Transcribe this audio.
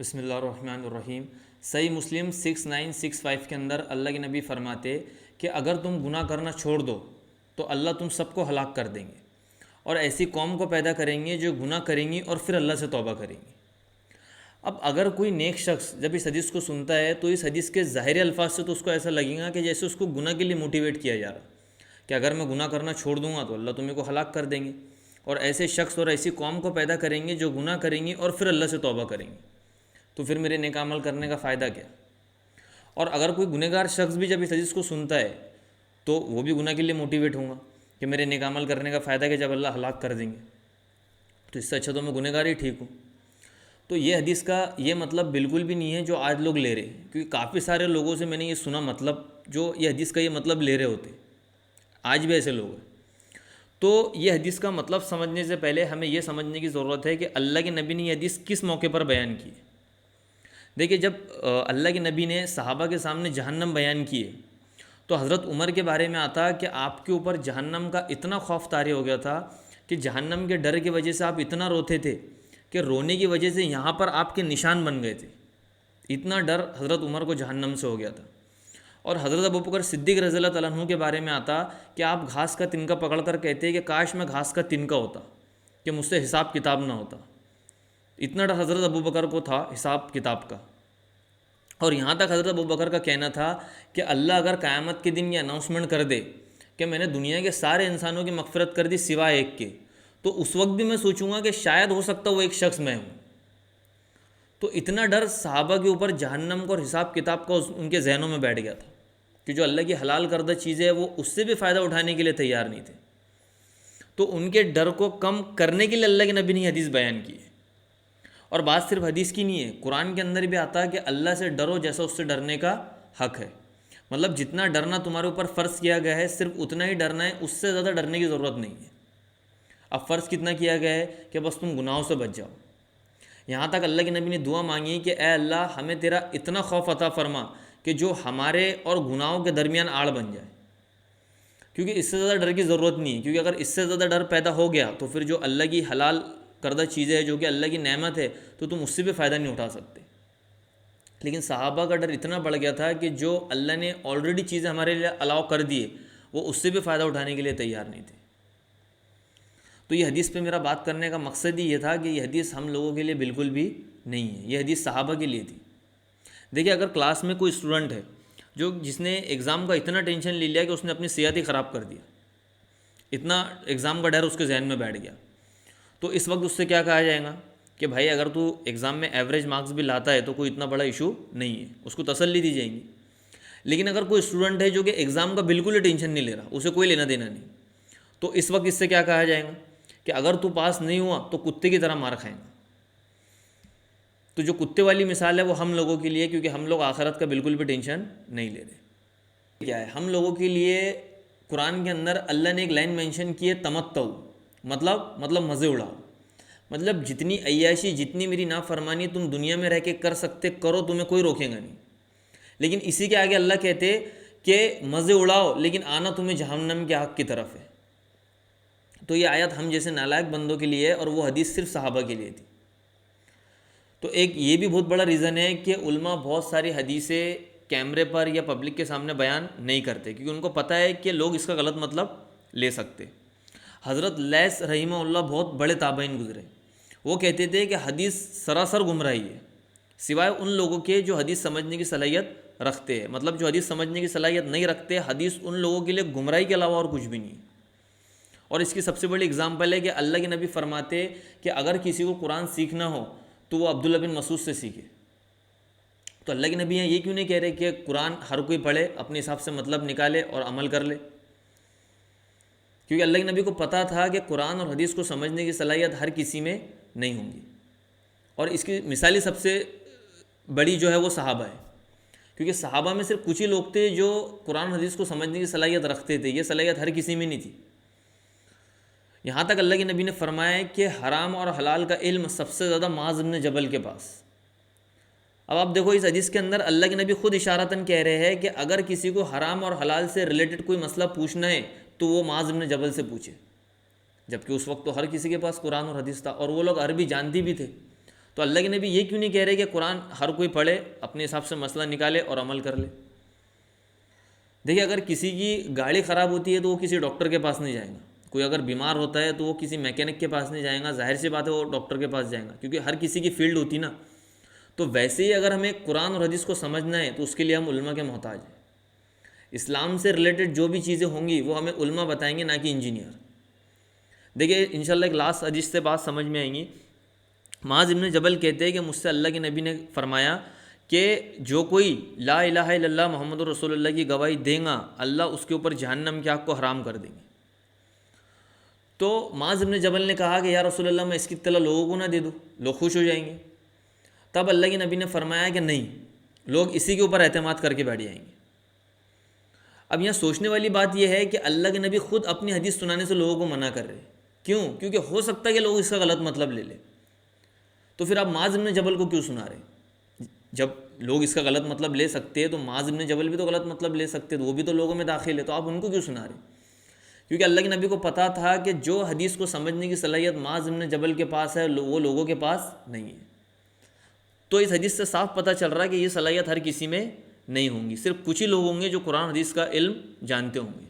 بسم اللہ الرحمن الرحیم۔ صحیح مسلم 6965 کے اندر اللہ کے نبی فرماتے کہ اگر تم گناہ کرنا چھوڑ دو تو اللہ تم سب کو ہلاک کر دیں گے اور ایسی قوم کو پیدا کریں گے جو گناہ کریں گی اور پھر اللہ سے توبہ کریں گی۔ اب اگر کوئی نیک شخص جب اس حدیث کو سنتا ہے تو اس حدیث کے ظاہری الفاظ سے تو اس کو ایسا لگے گا کہ جیسے اس کو گناہ کے لیے موٹیویٹ کیا جا رہا کہ اگر میں گناہ کرنا چھوڑ دوں گا تو اللہ تمہیں کو ہلاک کر دیں گے اور ایسے شخص اور ایسی قوم کو پیدا کریں گے جو گناہ کریں گی اور پھر اللہ سے توبہ کریں گے، تو پھر میرے نیک عمل کرنے کا فائدہ کیا؟ اور اگر کوئی گنہگار شخص بھی جب اس حدیث کو سنتا ہے تو وہ بھی گناہ کے لیے موٹیویٹ ہوں گا کہ میرے نیک عمل کرنے کا فائدہ کیا جب اللہ ہلاک کر دیں گے، تو اس سے اچھا تو میں گنہگار ہی ٹھیک ہوں۔ تو یہ حدیث کا یہ مطلب بالکل بھی نہیں ہے جو آج لوگ لے رہے ہیں، کیونکہ کافی سارے لوگوں سے میں نے یہ سنا مطلب جو یہ حدیث کا یہ مطلب لے رہے ہوتے، آج بھی ایسے لوگ ہیں۔ تو یہ حدیث کا مطلب سمجھنے سے پہلے ہمیں یہ سمجھنے کی ضرورت ہے کہ اللہ کے نبی نے یہ حدیث کس موقع پر بیان کی ہے۔ دیکھیے، جب اللہ کے نبی نے صحابہ کے سامنے جہنم بیان کیے تو حضرت عمر کے بارے میں آتا کہ آپ کے اوپر جہنم کا اتنا خوف طاری ہو گیا تھا کہ جہنم کے ڈر کی وجہ سے آپ اتنا روتے تھے کہ رونے کی وجہ سے یہاں پر آپ کے نشان بن گئے تھے، اتنا ڈر حضرت عمر کو جہنم سے ہو گیا تھا۔ اور حضرت ابوبکر صدیق رضی اللہ تعالیٰ عنہ کے بارے میں آتا کہ آپ گھاس کا تنکا پکڑ کر کہتے کہ کاش میں گھاس کا تنکا ہوتا کہ مجھ سے حساب کتاب نہ ہوتا، اتنا ڈر حضرت ابوبکر کو تھا حساب کتاب کا۔ اور یہاں تک حضرت ابوبکر کا کہنا تھا کہ اللہ اگر قیامت کے دن یہ اناؤنسمنٹ کر دے کہ میں نے دنیا کے سارے انسانوں کی مغفرت کر دی سوائے ایک کے، تو اس وقت بھی میں سوچوں گا کہ شاید ہو سکتا وہ ایک شخص میں ہوں۔ تو اتنا ڈر صحابہ کے اوپر جہنم کو اور حساب کتاب کا ان کے ذہنوں میں بیٹھ گیا تھا کہ جو اللہ کی حلال کردہ چیزیں ہیں وہ اس سے بھی فائدہ اٹھانے کے لیے تیار نہیں تھے۔ تو ان کے ڈر کو کم کرنے کے لیے اللہ کے نبی نے حدیث بیان کی ہے۔ اور بات صرف حدیث کی نہیں ہے، قرآن کے اندر بھی آتا ہے کہ اللہ سے ڈرو جیسا اس سے ڈرنے کا حق ہے۔ مطلب جتنا ڈرنا تمہارے اوپر فرض کیا گیا ہے صرف اتنا ہی ڈرنا ہے، اس سے زیادہ ڈرنے کی ضرورت نہیں ہے۔ اب فرض کتنا کیا گیا ہے کہ بس تم گناہوں سے بچ جاؤ۔ یہاں تک اللہ کے نبی نے دعا مانگی کہ اے اللہ ہمیں تیرا اتنا خوف عطا فرما کہ جو ہمارے اور گناہوں کے درمیان آڑ بن جائے، کیونکہ اس سے زیادہ ڈر کی ضرورت نہیں ہے، کیونکہ اگر اس سے زیادہ ڈر پیدا ہو گیا تو پھر جو اللہ کی حلال کردہ چیزیں ہیں جو کہ اللہ کی نعمت ہے تو تم اس سے بھی فائدہ نہیں اٹھا سکتے۔ لیکن صحابہ کا ڈر اتنا بڑھ گیا تھا کہ جو اللہ نے آلریڈی چیزیں ہمارے لیے الاؤ کر دیے وہ اس سے بھی فائدہ اٹھانے کے لیے تیار نہیں تھے۔ تو یہ حدیث پہ میرا بات کرنے کا مقصد ہی یہ تھا کہ یہ حدیث ہم لوگوں کے لیے بالکل بھی نہیں ہے، یہ حدیث صحابہ کے لیے تھی۔ دیکھیے، اگر کلاس میں کوئی اسٹوڈنٹ ہے جس نے ایگزام کا اتنا ٹینشن لے لیا کہ اس نے اپنی صحت ہی خراب کر دیا، اتنا ایگزام کا ڈر اس کے ذہن میں بیٹھ گیا، تو اس وقت اس سے کیا کہا جائے گا کہ بھائی اگر تو ایگزام میں ایوریج مارکس بھی لاتا ہے تو کوئی اتنا بڑا ایشو نہیں ہے، اس کو تسلی دی جائے گی۔ لیکن اگر کوئی اسٹوڈنٹ ہے جو کہ ایگزام کا بالکل ہی ٹینشن نہیں لے رہا، اسے کوئی لینا دینا نہیں، تو اس وقت اس سے کیا کہا جائے گا کہ اگر تو پاس نہیں ہوا تو کتے کی طرح مار کھائیں گا۔ تو جو کتے والی مثال ہے وہ ہم لوگوں کے لیے، کیونکہ ہم لوگ آخرت کا بالکل بھی ٹینشن نہیں لے رہے۔ کیا ہے ہم لوگوں کے لیے قرآن کے اندر اللہ نے ایک لائن مینشن کی ہے، تمتع، مطلب مزے اڑاؤ، مطلب جتنی عیاشی جتنی میری نافرمانی تم دنیا میں رہ کے کر سکتے کرو، تمہیں کوئی روکے گا نہیں۔ لیکن اسی کے آگے اللہ کہتے کہ مزے اڑاؤ لیکن آنا تمہیں جہنم کے حق کی طرف ہے۔ تو یہ آیت ہم جیسے نالائق بندوں کے لیے ہے اور وہ حدیث صرف صحابہ کے لیے تھی۔ تو ایک یہ بھی بہت بڑا ریزن ہے کہ علماء بہت ساری حدیثیں کیمرے پر یا پبلک کے سامنے بیان نہیں کرتے، کیونکہ ان کو پتہ ہے کہ لوگ اس کا غلط مطلب لے سکتے۔ حضرت لیث رحمہ اللہ بہت بڑے تابعین گزرے، وہ کہتے تھے کہ حدیث سراسر گمراہی ہے سوائے ان لوگوں کے جو حدیث سمجھنے کی صلاحیت رکھتے ہیں، مطلب جو حدیث سمجھنے کی صلاحیت نہیں رکھتے، حدیث ان لوگوں کے لیے گمراہی کے علاوہ اور کچھ بھی نہیں۔ اور اس کی سب سے بڑی اگزامپل ہے کہ اللہ کے نبی فرماتے کہ اگر کسی کو قرآن سیکھنا ہو تو وہ عبداللہ بن مسعود سے سیکھے۔ تو اللہ کے نبی یہ کیوں نہیں کہہ رہے کہ قرآن ہر کوئی پڑھے، اپنے حساب سے مطلب نکالے اور عمل کر لے؟ کیونکہ اللہ کے نبی کو پتہ تھا کہ قرآن اور حدیث کو سمجھنے کی صلاحیت ہر کسی میں نہیں ہوں گی، اور اس کی مثالی سب سے بڑی جو ہے وہ صحابہ ہے، کیونکہ صحابہ میں صرف کچھ ہی لوگ تھے جو قرآن حدیث کو سمجھنے کی صلاحیت رکھتے تھے، یہ صلاحیت ہر کسی میں نہیں تھی۔ یہاں تک اللہ کے نبی نے فرمایا کہ حرام اور حلال کا علم سب سے زیادہ معاذ بن جبل کے پاس۔ اب آپ دیکھو اس حدیث کے اندر اللہ کے نبی خود اشارتاً کہہ رہے ہیں کہ اگر کسی کو حرام اور حلال سے ریلیٹڈ کوئی مسئلہ پوچھنا ہے تو وہ معاذ بن جبل سے پوچھے، جبکہ اس وقت تو ہر کسی کے پاس قرآن اور حدیث تھا اور وہ لوگ عربی جانتی بھی تھے۔ تو تو اللہ کے نبی یہ کیوں نہیں کہہ رہے کہ قرآن ہر کوئی پڑھے، اپنے حساب سے مسئلہ نکالے اور عمل کر لے؟ دیکھیے اگر کسی کی گاڑی خراب ہوتی ہے تو وہ کسی ڈاکٹر کے پاس نہیں جائے گا، کوئی اگر بیمار ہوتا ہے تو وہ کسی میکینک کے پاس نہیں جائے گا، ظاہر سی بات ہے وہ ڈاکٹر کے پاس جائے گا، کیونکہ ہر کسی کی فیلڈ ہوتی نا۔ تو ویسے ہی اگر ہمیں قرآن اور حدیث کو سمجھنا ہے تو اس کے لیے ہم علماء کے محتاج ہیں۔ اسلام سے ریلیٹڈ جو بھی چیزیں ہوں گی وہ ہمیں علماء بتائیں گے، نہ کہ انجینئر۔ دیکھیے انشاءاللہ ایک لاسٹ حدیث سے بات سمجھ میں آئیں گی۔ معاذ ابن جبل کہتے ہیں کہ مجھ سے اللہ کے نبی نے فرمایا کہ جو کوئی لا الہ الا اللہ محمد رسول اللہ کی گواہی دے گا، اللہ اس کے اوپر جہنم کی آگ کو حرام کر دیں گے۔ تو معاذ ابن جبل نے کہا کہ یا رسول اللہ میں اس کی اطلاع لوگوں کو نہ دے دوں، لوگ خوش ہو جائیں گے۔ تب اللہ کے نبی نے فرمایا کہ نہیں، لوگ اسی کے اوپر اعتماد کر کے بیٹھ جائیں گے۔ اب یہاں سوچنے والی بات یہ ہے کہ اللہ کے نبی خود اپنی حدیث سنانے سے لوگوں کو منع کر رہے ہیں، کیوں؟ کیونکہ ہو سکتا ہے کہ لوگ اس کا غلط مطلب لے لیں۔ تو پھر آپ معاذ ابن جبل کو کیوں سنا رہے ہیں؟ جب لوگ اس کا غلط مطلب لے سکتے ہیں تو معاذ ابن جبل بھی تو غلط مطلب لے سکتے، تو وہ بھی تو لوگوں میں داخل ہے، تو آپ ان کو کیوں سنا رہے ہیں؟ کیونکہ اللہ کے نبی کو پتہ تھا کہ جو حدیث کو سمجھنے کی صلاحیت معاذ ابن جبل کے پاس ہے وہ لوگوں کے پاس نہیں ہے۔ تو اس حدیث سے صاف پتہ چل رہا ہے کہ یہ صلاحیت ہر کسی میں نہیں ہوں گی، صرف کچھ ہی لوگ ہوں گے جو قرآن حدیث کا علم جانتے ہوں گے۔